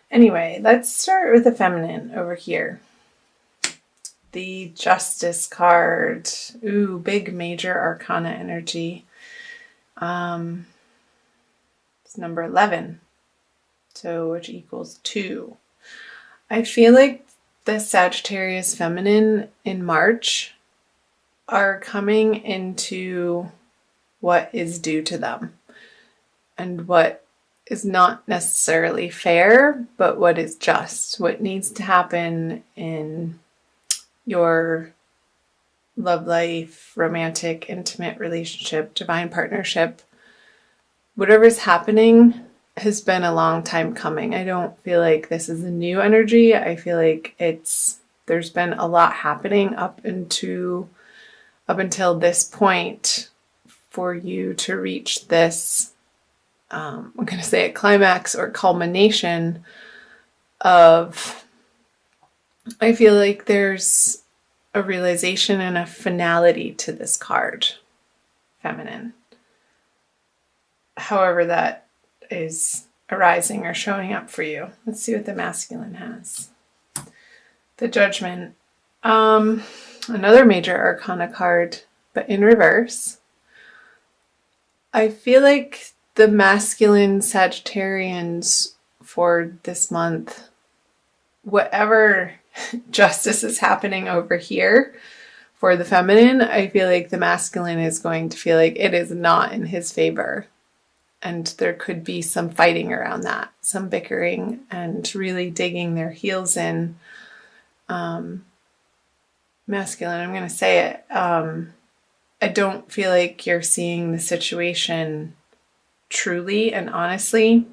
Anyway, let's start with the feminine over here. The Justice card. Ooh, big major arcana energy. It's number 11. So which equals 2. I feel like the Sagittarius feminine in March are coming into what is due to them and what is not necessarily fair, but what is just, what needs to happen in your love life, romantic, intimate relationship, divine partnership. Whatever's happening has been a long time coming. I don't feel like this is a new energy. I feel like there's been a lot happening up until this point for you to reach this, I'm going to say a climax or culmination of, I feel like there's a realization and a finality to this card, feminine. However that is arising or showing up for you. Let's see what the masculine has. The Judgment. Another major arcana card, but in reverse. I feel like the masculine Sagittarians for this month, whatever justice is happening over here for the feminine, I feel like the masculine is going to feel like it is not in his favor. And there could be some fighting around that, some bickering and really digging their heels in. Masculine, I'm going to say it. I don't feel like you're seeing the situation truly and honestly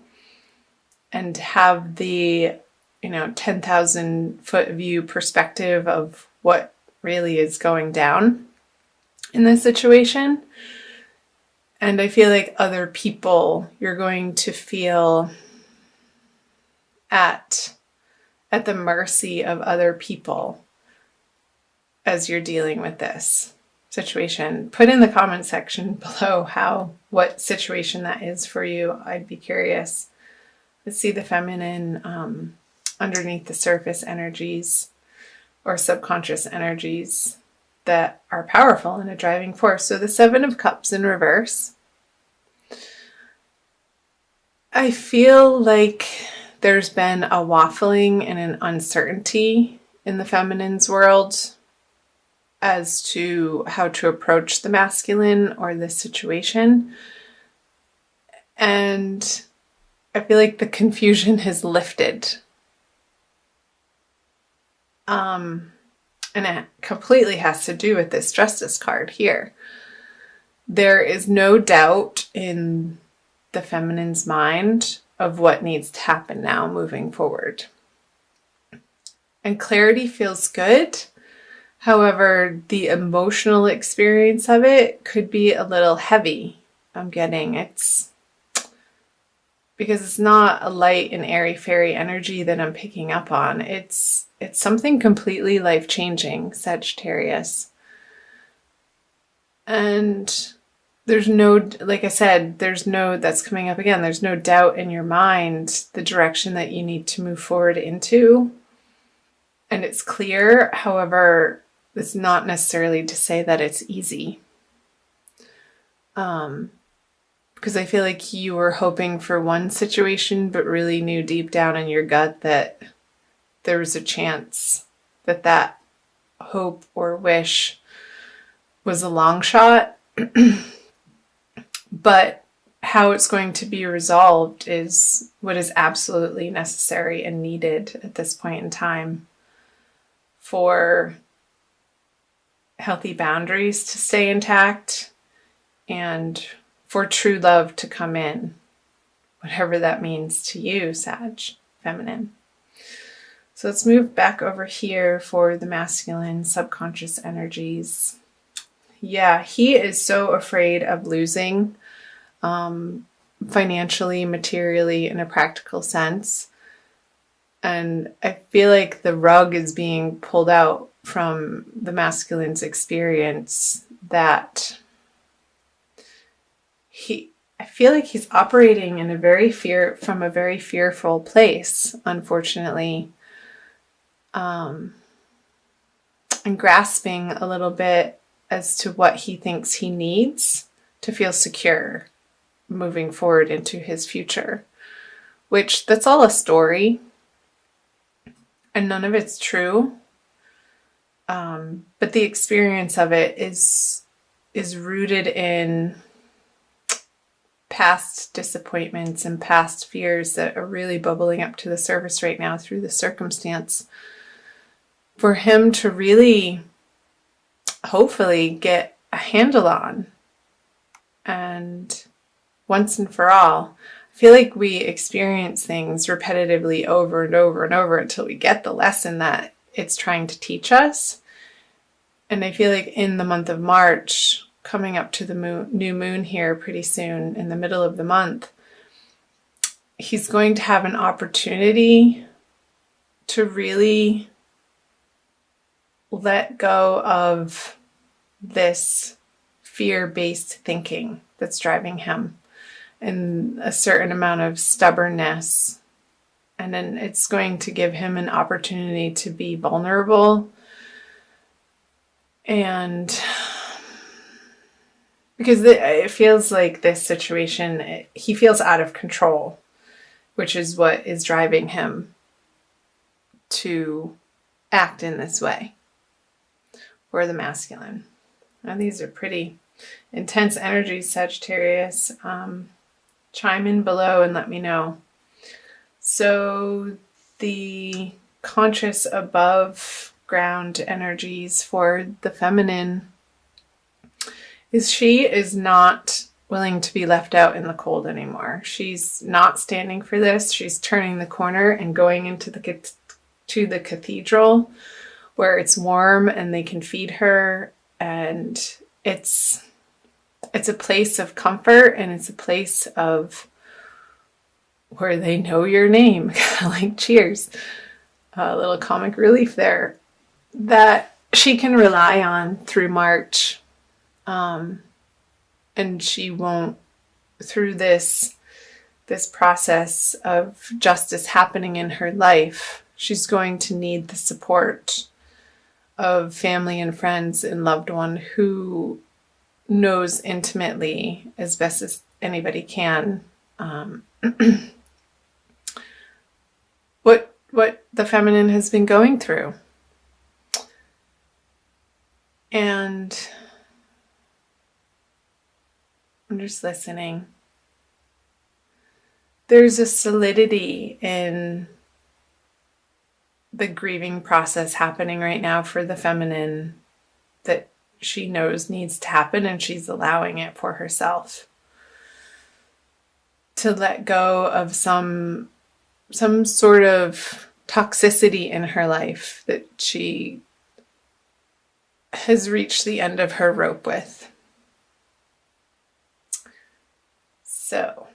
and have the 10,000 foot view perspective of what really is going down in this situation. And I feel like other people, you're going to feel at the mercy of other people as you're dealing with this situation. Put in the comment section below what situation that is for you. I'd be curious. Let's see the feminine underneath the surface energies or subconscious energies that are powerful and a driving force. So the 7 of Cups in reverse. I feel like there's been a waffling and an uncertainty in the feminine's world as to how to approach the masculine or this situation. And I feel like the confusion has lifted. And it completely has to do with this Justice card here. There is no doubt in the feminine's mind of what needs to happen now moving forward. And clarity feels good. However, the emotional experience of it could be a little heavy. I'm getting it's because it's not a light and airy fairy energy that I'm picking up on. It's something completely life-changing, Sagittarius. And there's no, like I said, that's coming up again. There's no doubt in your mind the direction that you need to move forward into. And it's clear. However, it's not necessarily to say that it's easy. Because I feel like you were hoping for one situation, but really knew deep down in your gut that there was a chance that hope or wish was a long shot. But how it's going to be resolved is what is absolutely necessary and needed at this point in time for healthy boundaries to stay intact and for true love to come in, whatever that means to you, Sag, feminine. So let's move back over here for the masculine subconscious energies. Yeah, he is so afraid of losing financially, materially, in a practical sense. And I feel like the rug is being pulled out from the masculine's experience that I feel like he's operating in from a very fearful place, unfortunately, and grasping a little bit as to what he thinks he needs to feel secure moving forward into his future, which that's all a story and none of it's true. But the experience of it is rooted in past disappointments and past fears that are really bubbling up to the surface right now through the circumstance, for him to really hopefully get a handle on. And once and for all, I feel like we experience things repetitively over and over and over until we get the lesson that it's trying to teach us. And I feel like in the month of March, coming up to the new moon here pretty soon in the middle of the month, he's going to have an opportunity to really let go of this fear-based thinking that's driving him, and a certain amount of stubbornness. And then it's going to give him an opportunity to be vulnerable, and because it feels like this situation, he feels out of control, which is what is driving him to act in this way, or the masculine. Now, these are pretty intense energies, Sagittarius. Chime in below and let me know. So the conscious above ground energies for the feminine is she is not willing to be left out in the cold anymore. She's not standing for this. She's turning the corner and going into the cathedral where it's warm and they can feed her, and it's a place of comfort, and it's a place of where they know your name, kind of like Cheers, a little comic relief there, that she can rely on through March. And she won't, through this process of justice happening in her life, she's going to need the support of family and friends and loved one who knows intimately, as best as anybody can, what the feminine has been going through. And I'm just listening. There's a solidity in the grieving process happening right now for the feminine that she knows needs to happen, and she's allowing it for herself to let go of some sort of toxicity in her life that she has reached the end of her rope with. So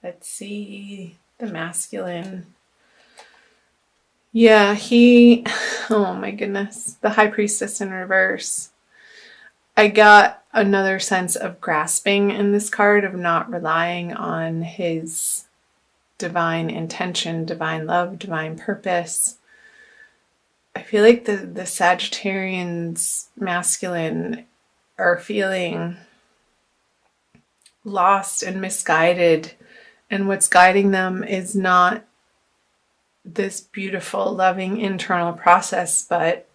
let's see the masculine. Yeah, oh my goodness, the High Priestess in reverse. I got another sense of grasping in this card, of not relying on his divine intention, divine love, divine purpose. I feel like the Sagittarians masculine are feeling lost and misguided, and what's guiding them is not this beautiful, loving internal process, but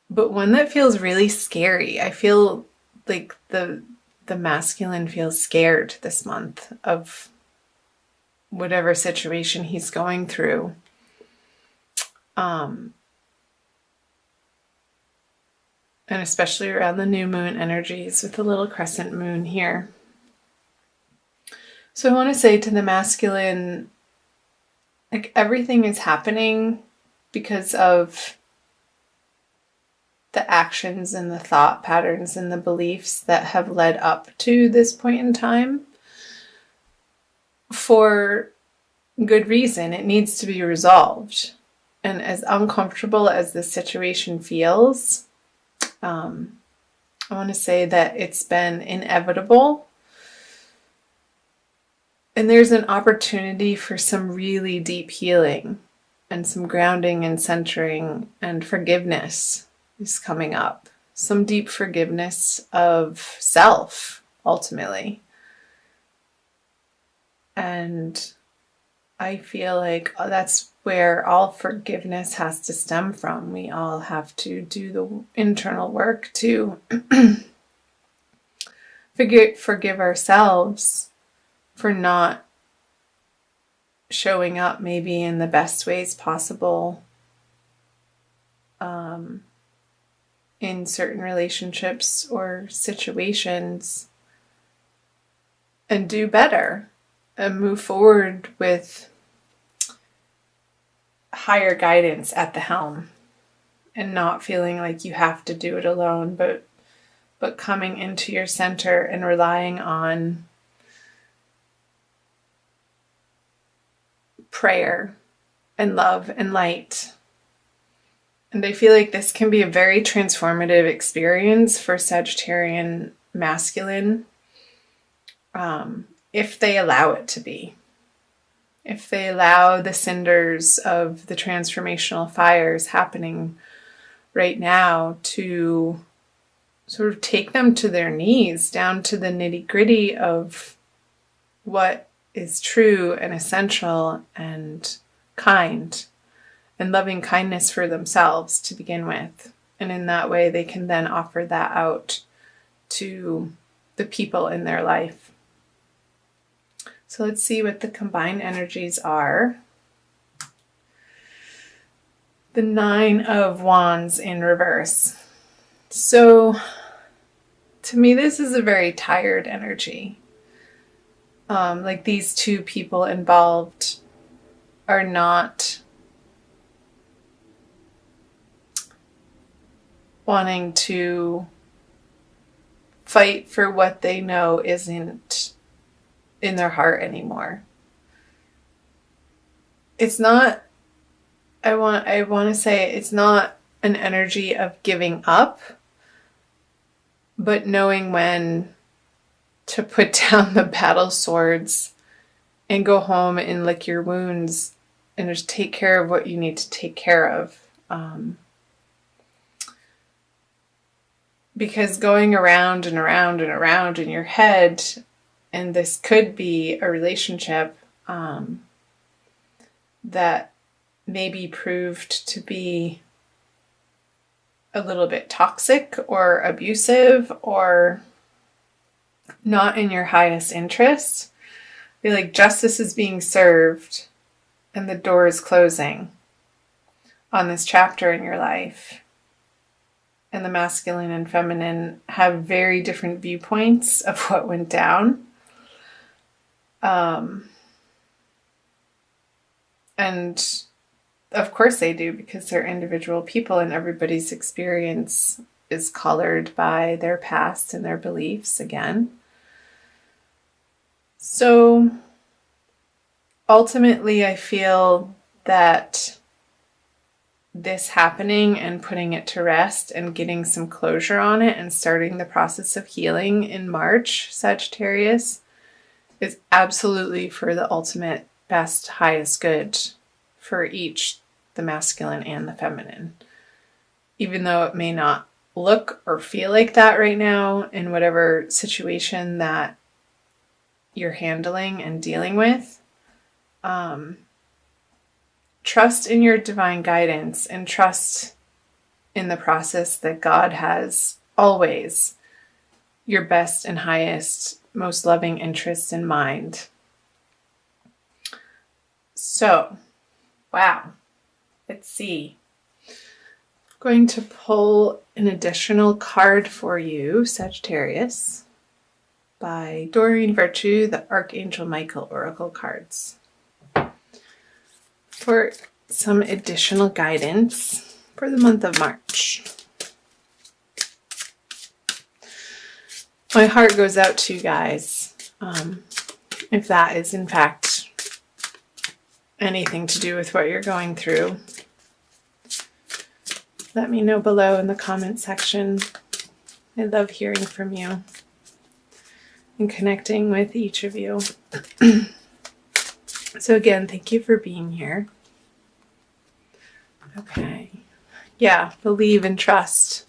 one that feels really scary. I feel like the masculine feels scared this month of whatever situation he's going through. And especially around the new moon energies with the little crescent moon here. So I want to say to the masculine, like, everything is happening because of the actions and the thought patterns and the beliefs that have led up to this point in time, for good reason. It needs to be resolved. And as uncomfortable as this situation feels, I want to say that it's been inevitable. And there's an opportunity for some really deep healing and some grounding and centering, and forgiveness is coming up. Some deep forgiveness of self, ultimately. And I feel like that's where all forgiveness has to stem from. We all have to do the internal work to forgive ourselves for not showing up maybe in the best ways possible in certain relationships or situations, and do better and move forward with higher guidance at the helm, and not feeling like you have to do it alone, but coming into your center and relying on prayer and love and light. And I feel like this can be a very transformative experience for Sagittarian masculine, if they allow it to be. If they allow the cinders of the transformational fires happening right now to sort of take them to their knees, down to the nitty-gritty of what is true and essential and kind, and loving kindness for themselves to begin with. And in that way, they can then offer that out to the people in their life. So let's see what the combined energies are. The 9 of Wands in reverse. So to me, this is a very tired energy. Like these two people involved are not wanting to fight for what they know isn't in their heart anymore. It's not, I want to say it's not an energy of giving up, but knowing when to put down the battle swords and go home and lick your wounds and just take care of what you need to take care of. Because going around and around and around in your head, and this could be a relationship that maybe proved to be a little bit toxic or abusive or not in your highest interest. I feel like justice is being served and the door is closing on this chapter in your life. And the masculine and feminine have very different viewpoints of what went down. And of course they do, because they're individual people and everybody's experience is colored by their past and their beliefs again. So ultimately, I feel that this happening and putting it to rest and getting some closure on it and starting the process of healing in March, Sagittarius, is absolutely for the ultimate best, highest good for each, the masculine and the feminine. Even though it may not look or feel like that right now in whatever situation that you're handling and dealing with, trust in your divine guidance and trust in the process that God has always your best and highest, most loving interests in mind. So, wow. Let's see. I'm going to pull an additional card for you, Sagittarius, by Doreen Virtue, the Archangel Michael Oracle cards, for some additional guidance for the month of March. My heart goes out to you guys, if that is in fact anything to do with what you're going through. Let me know below in the comment section I love hearing from you and connecting with each of you. So again, thank you for being here. Okay. Yeah, believe and trust.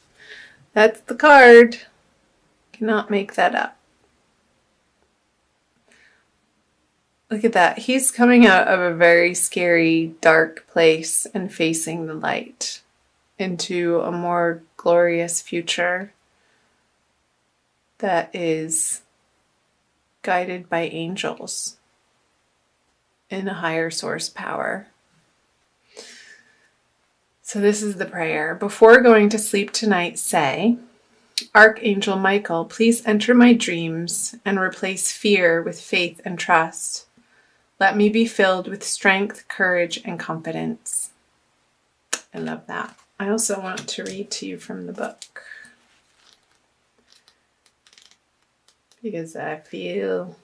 That's the card. Cannot make that up. Look at that. He's coming out of a very scary, dark place and facing the light into a more glorious future that is guided by angels in a higher source power. So this is the prayer. Before going to sleep tonight, say, Archangel Michael, please enter my dreams and replace fear with faith and trust. Let me be filled with strength, courage, and confidence. I love that. I also want to read to you from the book, because I feel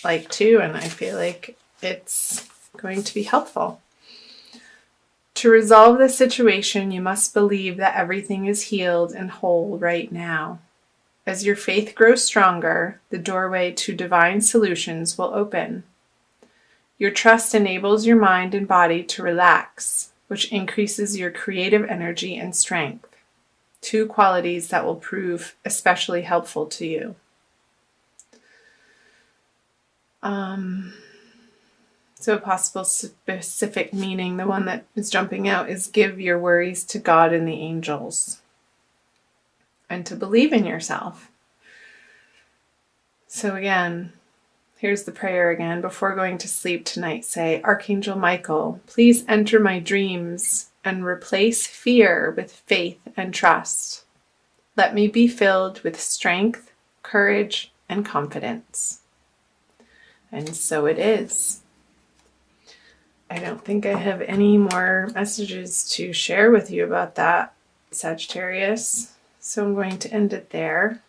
like to, and I feel like it's going to be helpful. To resolve this situation, you must believe that everything is healed and whole right now. As your faith grows stronger, the doorway to divine solutions will open. Your trust enables your mind and body to relax, which increases your creative energy and strength, two qualities that will prove especially helpful to you. So a possible specific meaning, the one that is jumping out, is give your worries to God and the angels, and to believe in yourself. So again, here's the prayer again. Before going to sleep tonight, say, Archangel Michael, please enter my dreams and replace fear with faith and trust. Let me be filled with strength, courage, and confidence. And so it is. I don't think I have any more messages to share with you about that, Sagittarius. So I'm going to end it there.